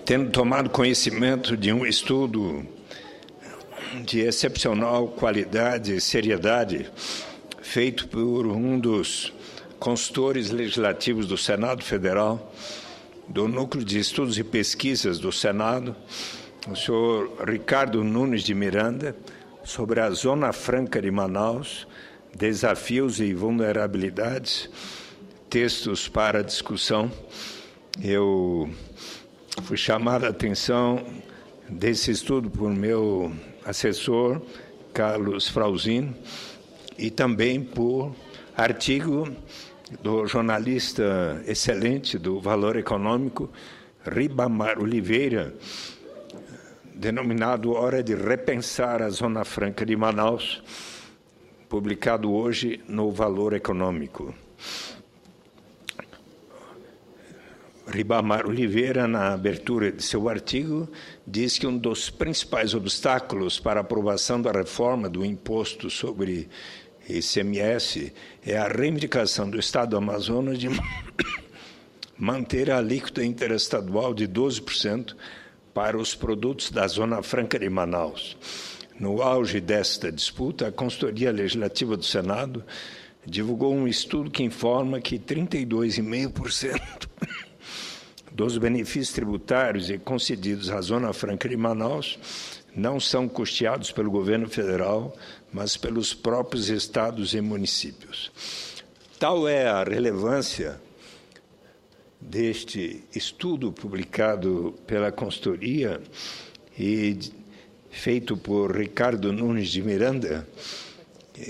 Tendo tomado conhecimento de um estudo de excepcional qualidade e seriedade, feito por um dos consultores legislativos do Senado Federal, do Núcleo de Estudos e Pesquisas do Senado, o senhor Ricardo Nunes de Miranda, sobre a Zona Franca de Manaus, desafios e vulnerabilidades, textos para discussão. Eu fui chamado a atenção desse estudo por meu assessor, Carlos Frauzino, e também por artigo do jornalista excelente do Valor Econômico, Ribamar Oliveira, denominado Hora de Repensar a Zona Franca de Manaus, publicado hoje no Valor Econômico. Ribamar Oliveira, na abertura de seu artigo, diz que um dos principais obstáculos para a aprovação da reforma do imposto sobre ICMS é a reivindicação do Estado do Amazonas de manter a alíquota interestadual de 12% para os produtos da Zona Franca de Manaus. No auge desta disputa, a Consultoria Legislativa do Senado divulgou um estudo que informa que 32,5% dos benefícios tributários e concedidos à Zona Franca de Manaus não são custeados pelo governo federal, mas pelos próprios estados e municípios. Tal é a relevância deste estudo publicado pela consultoria e feito por Ricardo Nunes de Miranda.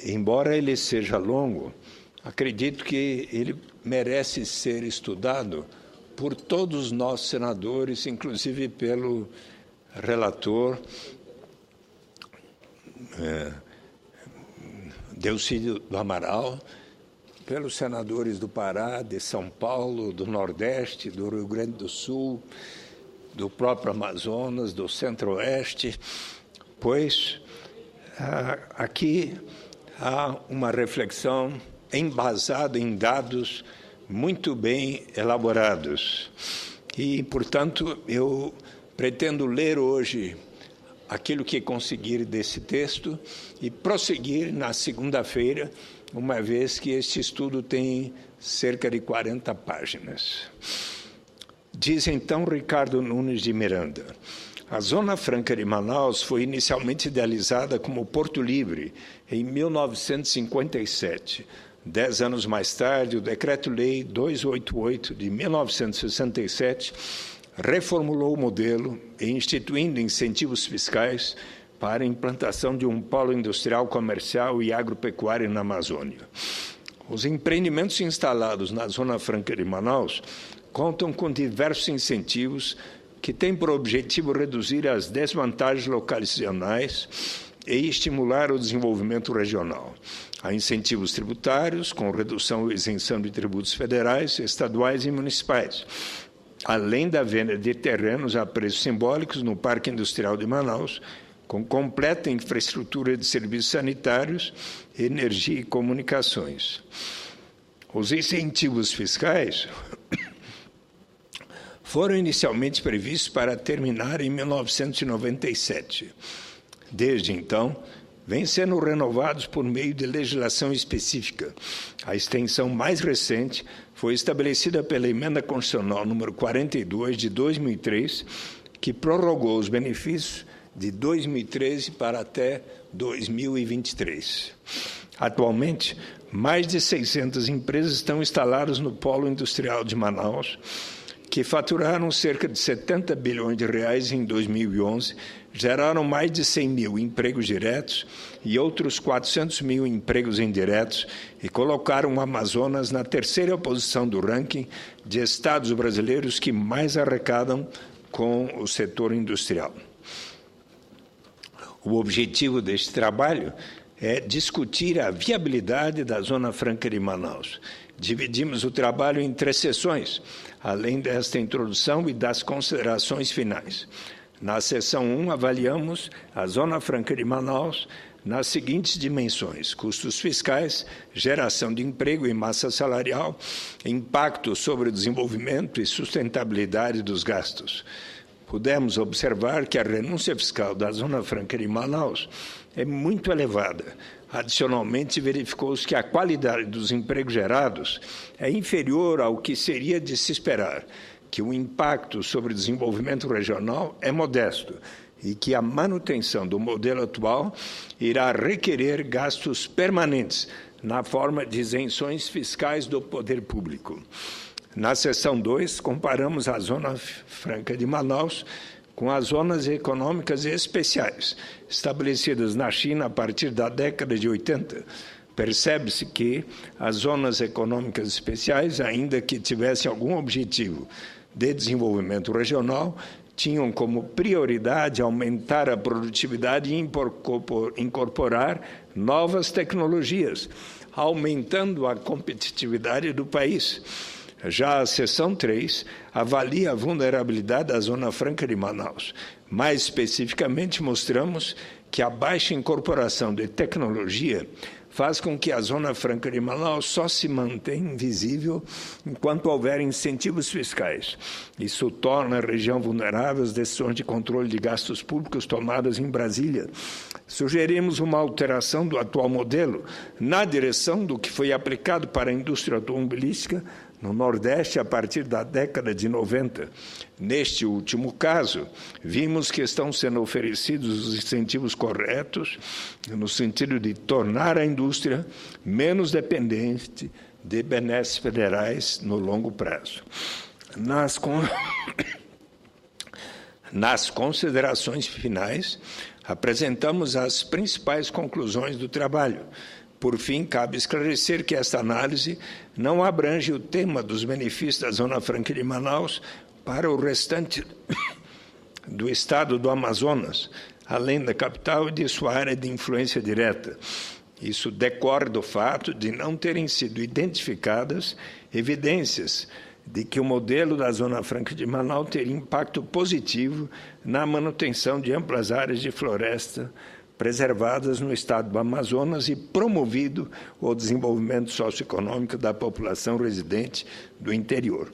Embora ele seja longo, acredito que ele merece ser estudado por todos nós senadores, inclusive pelo relator Delcídio do Amaral, pelos senadores do Pará, de São Paulo, do Nordeste, do Rio Grande do Sul, do próprio Amazonas, do Centro-Oeste, pois aqui há uma reflexão embasada em dados muito bem elaborados. E, portanto, eu pretendo ler hoje aquilo que conseguir desse texto e prosseguir na segunda-feira, uma vez que este estudo tem cerca de 40 páginas. Diz então Ricardo Nunes de Miranda: a Zona Franca de Manaus foi inicialmente idealizada como Porto Livre em 1957. 10 anos mais tarde, o Decreto-Lei 288 de 1967 reformulou o modelo e instituindo incentivos fiscais para a implantação de um polo industrial, comercial e agropecuário na Amazônia. Os empreendimentos instalados na Zona Franca de Manaus contam com diversos incentivos que têm por objetivo reduzir as desvantagens localizacionais e estimular o desenvolvimento regional. Há incentivos tributários, com redução ou isenção de tributos federais, estaduais e municipais, além da venda de terrenos a preços simbólicos no Parque Industrial de Manaus, com completa infraestrutura de serviços sanitários, energia e comunicações. Os incentivos fiscais foram inicialmente previstos para terminar em 1997. Desde então, vêm sendo renovados por meio de legislação específica. A extensão mais recente foi estabelecida pela Emenda Constitucional número 42 de 2003, que prorrogou os benefícios de 2013 para até 2023. Atualmente, mais de 600 empresas estão instaladas no Polo Industrial de Manaus, que faturaram cerca de 70 bilhões de reais em 2011, geraram mais de 100 mil empregos diretos e outros 400 mil empregos indiretos e colocaram o Amazonas na terceira posição do ranking de estados brasileiros que mais arrecadam com o setor industrial. O objetivo deste trabalho é discutir a viabilidade da Zona Franca de Manaus. Dividimos o trabalho em 3 sessões, além desta introdução e das considerações finais. Na seção 1, avaliamos a Zona Franca de Manaus nas seguintes dimensões: custos fiscais, geração de emprego e massa salarial, impacto sobre o desenvolvimento e sustentabilidade dos gastos. pudemos observar que a renúncia fiscal da Zona Franca de Manaus é muito elevada. Adicionalmente, verificou-se que a qualidade dos empregos gerados é inferior ao que seria de se esperar, que o impacto sobre o desenvolvimento regional é modesto e que a manutenção do modelo atual irá requerer gastos permanentes na forma de isenções fiscais do poder público. Na seção 2, comparamos a Zona Franca de Manaus com as zonas econômicas especiais, estabelecidas na China a partir da década de 80. Percebe-se que as zonas econômicas especiais, ainda que tivessem algum objetivo de desenvolvimento regional, tinham como prioridade aumentar a produtividade e incorporar novas tecnologias, aumentando a competitividade do país. Já a seção 3 avalia a vulnerabilidade da Zona Franca de Manaus. Mais especificamente, mostramos que a baixa incorporação de tecnologia faz com que a Zona Franca de Manaus só se mantenha invisível enquanto houver incentivos fiscais. Isso torna a região vulnerável às decisões de controle de gastos públicos tomadas em Brasília. Sugerimos uma alteração do atual modelo na direção do que foi aplicado para a indústria automobilística no Nordeste a partir da década de 90. Neste último caso, vimos que estão sendo oferecidos os incentivos corretos no sentido de tornar a indústria menos dependente de benesses federais no longo prazo. Nas considerações finais, apresentamos as principais conclusões do trabalho. Por fim, cabe esclarecer que esta análise não abrange o tema dos benefícios da Zona Franca de Manaus para o restante do estado do Amazonas, além da capital e de sua área de influência direta. Isso decorre do fato de não terem sido identificadas evidências de que o modelo da Zona Franca de Manaus teria impacto positivo na manutenção de amplas áreas de floresta preservadas no estado do Amazonas e promovido o desenvolvimento socioeconômico da população residente do interior.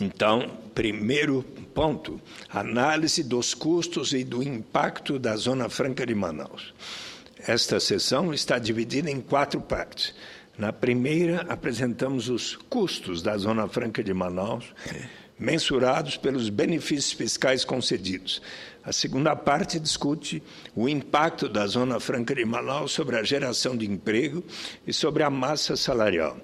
Então, primeiro ponto, análise dos custos e do impacto da Zona Franca de Manaus. Esta sessão está dividida em 4 partes. Na primeira, apresentamos os custos da Zona Franca de Manaus, mensurados pelos benefícios fiscais concedidos. A segunda parte discute o impacto da Zona Franca de Manaus sobre a geração de emprego e sobre a massa salarial.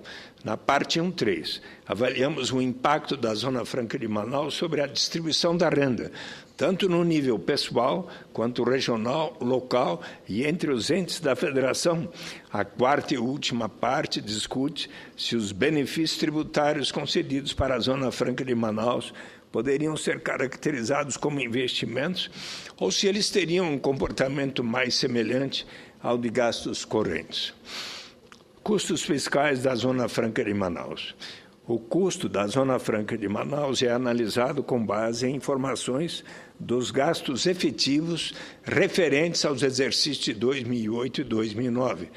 Na parte 1.3, avaliamos o impacto da Zona Franca de Manaus sobre a distribuição da renda, tanto no nível pessoal quanto regional, local e entre os entes da federação. A quarta e última parte discute se os benefícios tributários concedidos para a Zona Franca de Manaus poderiam ser caracterizados como investimentos ou se eles teriam um comportamento mais semelhante ao de gastos correntes. Custos fiscais da Zona Franca de Manaus. O custo da Zona Franca de Manaus é analisado com base em informações dos gastos efetivos referentes aos exercícios de 2008 e 2009,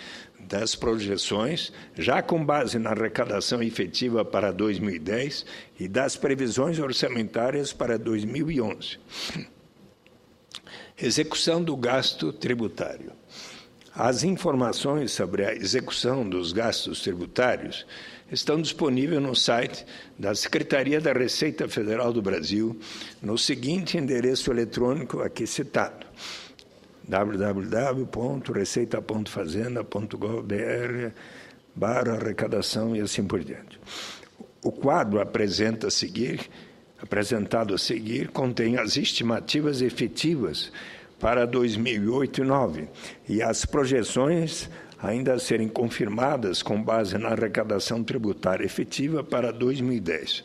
das projeções, já com base na arrecadação efetiva para 2010 e das previsões orçamentárias para 2011. Execução do gasto tributário. As informações sobre a execução dos gastos tributários estão disponíveis no site da Secretaria da Receita Federal do Brasil, no seguinte endereço eletrônico aqui citado: www.receita.fazenda.gov.br/arrecadação e assim por diante. O quadro apresentado a seguir contém as estimativas efetivas para 2008 e 2009 e as projeções ainda a serem confirmadas com base na arrecadação tributária efetiva para 2010.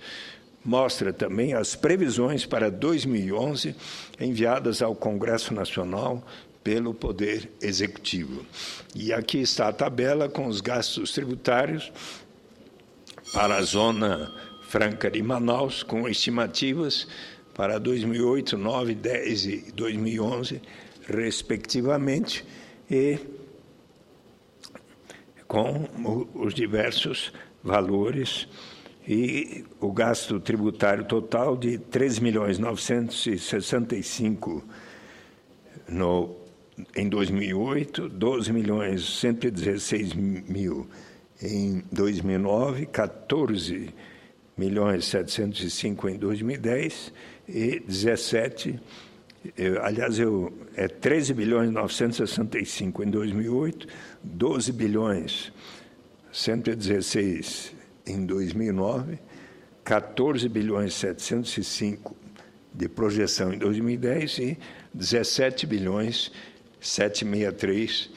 Mostra também as previsões para 2011 enviadas ao Congresso Nacional pelo Poder Executivo. E aqui está a tabela com os gastos tributários para a Zona Franca de Manaus, com estimativas para 2008, 2009, 2010 e 2011, respectivamente, e com os diversos valores e o gasto tributário total de 13.965 em 2008, 12.116.000 em 2009, 14.705 em 2010 e 13.965 em 2008, 12.116 em 2009, 14.705 de projeção em 2010 e 17.763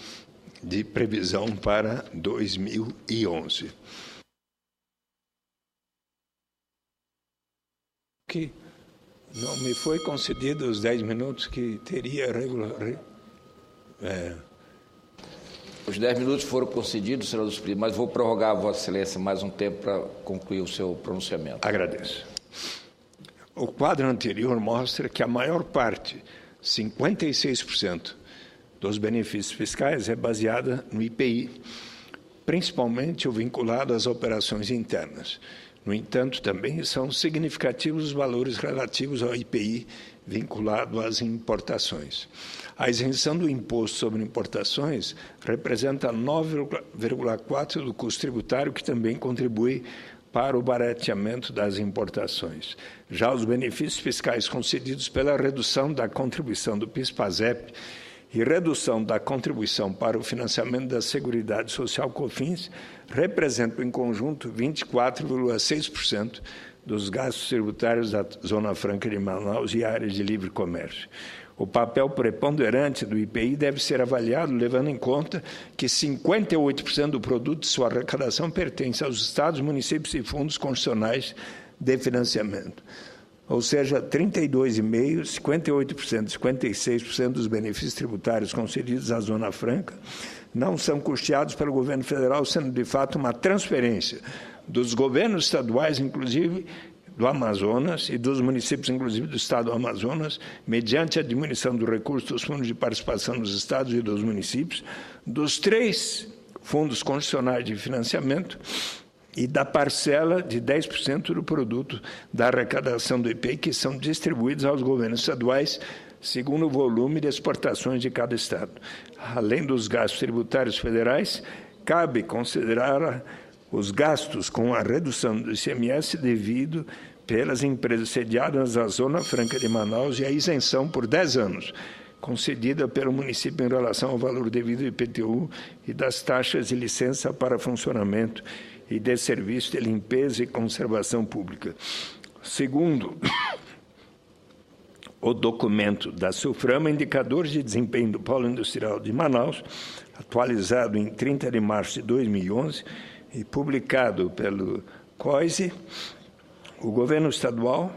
de previsão para 2011. Que não me foi concedido os 10 minutos que teria regular. Os 10 minutos foram concedidos, senador Suplicy, mas vou prorrogar a Vossa Excelência mais um tempo para concluir o seu pronunciamento. Agradeço. O quadro anterior mostra que a maior parte, 56%, dos benefícios fiscais é baseada no IPI, principalmente o vinculado às operações internas. No entanto, também são significativos os valores relativos ao IPI vinculado às importações. A isenção do imposto sobre importações representa 9,4% do custo tributário, que também contribui para o barateamento das importações. Já os benefícios fiscais concedidos pela redução da contribuição do PIS/PASEP e redução da contribuição para o financiamento da Seguridade Social COFINS representam, em conjunto, 24,6% dos gastos tributários da Zona Franca de Manaus e áreas de livre comércio. O papel preponderante do IPI deve ser avaliado levando em conta que 58% do produto de sua arrecadação pertence aos estados, municípios e fundos constitucionais de financiamento. Ou seja, 32,5%, 58%, 56% dos benefícios tributários concedidos à Zona Franca não são custeados pelo governo federal, sendo de fato uma transferência dos governos estaduais, inclusive do Amazonas, e dos municípios, inclusive do estado do Amazonas, mediante a diminuição do recurso dos fundos de participação dos estados e dos municípios, dos 3 fundos constitucionais de financiamento e da parcela de 10% do produto da arrecadação do IPI, que são distribuídos aos governos estaduais, segundo o volume de exportações de cada estado. Além dos gastos tributários federais, cabe considerar os gastos com a redução do ICMS devido pelas empresas sediadas na Zona Franca de Manaus e a isenção por 10 anos, concedida pelo município em relação ao valor devido do IPTU e das taxas de licença para funcionamento e de serviço de limpeza e conservação pública. Segundo o documento da SUFRAMA, Indicadores de Desempenho do Polo Industrial de Manaus, atualizado em 30 de março de 2011 e publicado pelo COISE, o governo estadual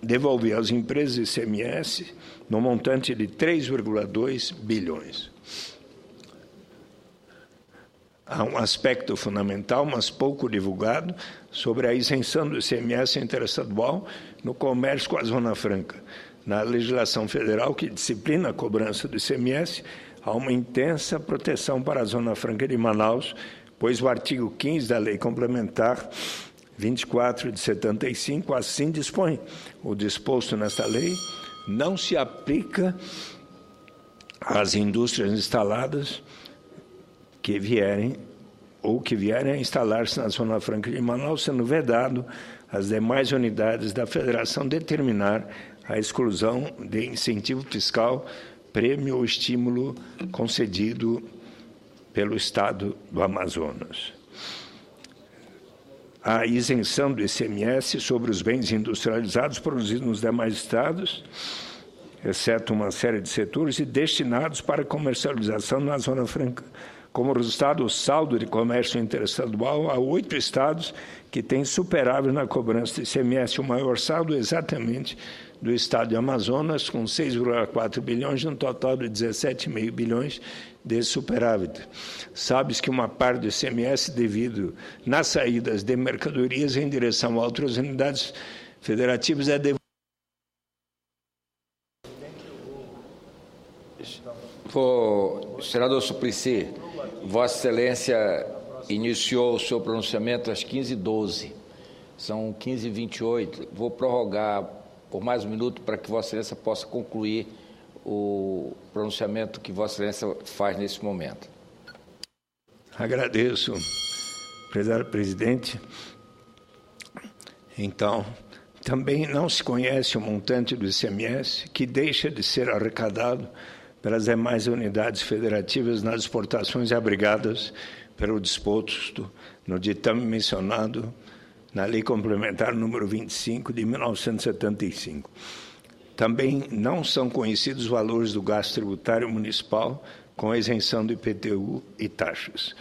devolveu às empresas ICMS no montante de 3,2 bilhões. Há um aspecto fundamental, mas pouco divulgado, sobre a isenção do ICMS interestadual no comércio com a Zona Franca. Na legislação federal que disciplina a cobrança do ICMS, há uma intensa proteção para a Zona Franca de Manaus, pois o artigo 15 da Lei Complementar 24 de 75 assim dispõe. O disposto nesta lei não se aplica às indústrias instaladas que vierem a instalar-se na Zona Franca de Manaus, sendo vedado às demais unidades da Federação determinar a exclusão de incentivo fiscal, prêmio ou estímulo concedido pelo Estado do Amazonas. A isenção do ICMS sobre os bens industrializados produzidos nos demais estados, exceto uma série de setores, e destinados para comercialização na Zona Franca. Como resultado, o saldo de comércio interestadual há 8 estados que têm superávit na cobrança do ICMS. O maior saldo exatamente do estado de Amazonas, com 6,4 bilhões, de um total de 17,5 bilhões de superávit. Sabe-se que uma parte do ICMS devido nas saídas de mercadorias em direção a outras unidades federativas é devolvido. Senador Suplicy, Vossa Excelência iniciou o seu pronunciamento às 15h12. São 15h28. Vou prorrogar por mais um minuto para que Vossa Excelência possa concluir o pronunciamento que Vossa Excelência faz nesse momento. Agradeço, prezado presidente. Então, também não se conhece o montante do ICMS que deixa de ser arrecadado pelas demais unidades federativas nas exportações abrigadas pelo disposto no ditame mencionado na Lei Complementar número 25 de 1975. Também não são conhecidos os valores do gasto tributário municipal com isenção do IPTU e taxas.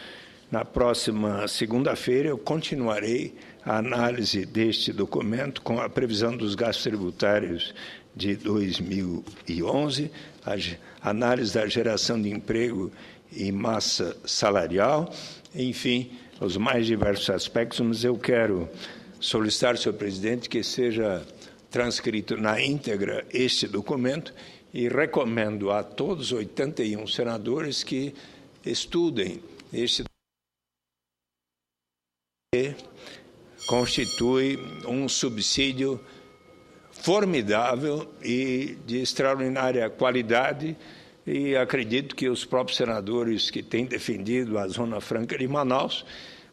Na próxima segunda-feira, eu continuarei a análise deste documento com a previsão dos gastos tributários de 2011, a análise da geração de emprego e massa salarial, enfim, os mais diversos aspectos, mas eu quero solicitar, senhor presidente, que seja transcrito na íntegra este documento e recomendo a todos os 81 senadores que estudem este documento, que constitui um subsídio formidável e de extraordinária qualidade, e acredito que os próprios senadores que têm defendido a Zona Franca de Manaus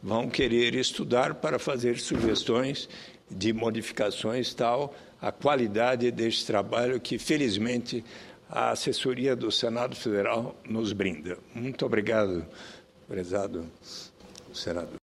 vão querer estudar para fazer sugestões de modificações tal a qualidade deste trabalho que, felizmente, a assessoria do Senado Federal nos brinda. Muito obrigado, prezado senador.